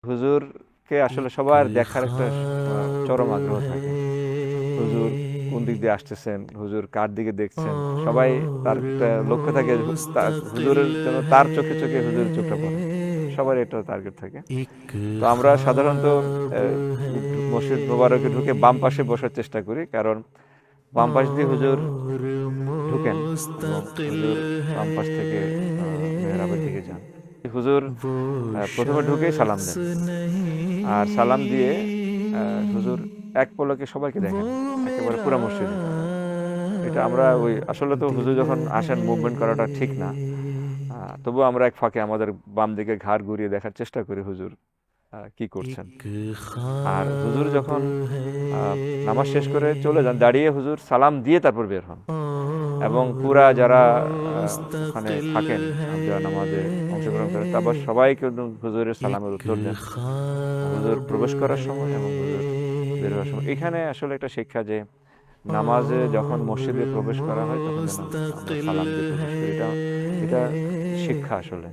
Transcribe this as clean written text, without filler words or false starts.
হুজুরকে আসলে সবার দেখার একটা চরম আগ্রহ থাকে। হুজুর কোন দিক দিয়ে আসতেছেন, হুজুর কার দিকে দেখছেন, সবাই তার একটা লক্ষ্য থাকে হুজুরের যেন তার চোখে চোখে হুজুরের চোখটা পড়ে। সবার এটা টার্গেট থাকে। তো আমরা সাধারণত মসজিদ মোবারকে ঢুকে বাম পাশে বসার চেষ্টা করি, কারণ বাম পাশ দিয়ে হুজুর ঢুকেন এবং হুজুর বাম পাশ থেকে মেহরাবের দিকে যান। হুজুর প্রথমে ঢুকেই সালাম দেন, আর সালাম দিয়ে হুজুর এক পলকে সবাইকে দেখেন, একেবারে পুরা মসজিদে। এটা আমরা ওই আসলে তো হুজুর যখন আসেন মুভমেন্ট করাটা ঠিক না, তবুও আমরা এক ফাঁকে আমাদের বাম দিকে ঘাড় ঘুরিয়ে দেখার চেষ্টা করি হুজুর কি করছেন। আর হুজুর যখন নামাজ শেষ করে চলে যান, দাঁড়িয়ে হুজুর সালাম দিয়ে তারপর বের হন, এবং পুরা যারা ওখানে থাকেন, যারা নামাজে অংশগ্রহণ করেন, তারপর সবাই কিন্তু হুজুরের সালামের উত্তর দেন হুজুর প্রবেশ করার সময় এবং হুজুর বের হওয়ার সময়। এখানে আসলে একটা শিক্ষা যে নামাজে যখন মসজিদে প্রবেশ করা হয় তখন যেন আমরা সালাম দিয়ে প্রবেশ করি। এটা এটা শিক্ষা আসলে।